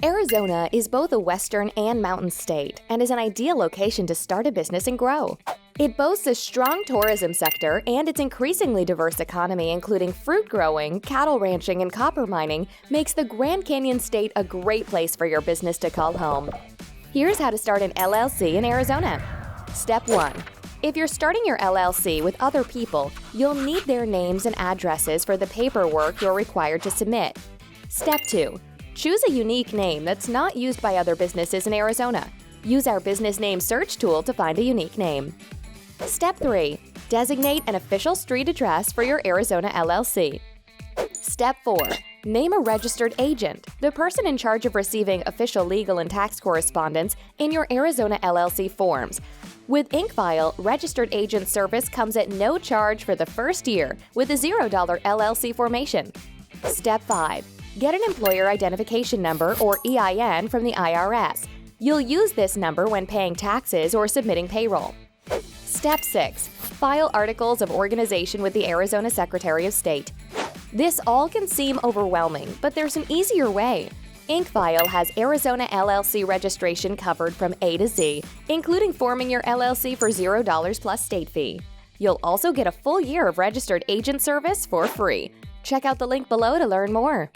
Arizona is both a western and mountain state and is an ideal location to start a business and grow. It boasts a strong tourism sector, and its increasingly diverse economy, including fruit growing, cattle ranching, and copper mining, makes the Grand Canyon State a great place for your business to call home. Here's how to start an LLC in Arizona. Step 1. If you're starting your LLC with other people, you'll need their names and addresses for the paperwork you're required to submit. Step 2. Choose a unique name that's not used by other businesses in Arizona. Use our business name search tool to find a unique name. Step 3. Designate an official street address for your Arizona LLC. Step 4. Name a registered agent, the person in charge of receiving official legal and tax correspondence in your Arizona LLC forms. With Incfile, registered agent service comes at no charge for the first year with a $0 LLC formation. Step 5. Get an employer identification number, or EIN, from the IRS. You'll use this number when paying taxes or submitting payroll. Step 6. File articles of organization with the Arizona Secretary of State. This all can seem overwhelming, but there's an easier way. Incfile has Arizona LLC registration covered from A to Z, including forming your LLC for $0 plus state fee. You'll also get a full year of registered agent service for free. Check out the link below to learn more.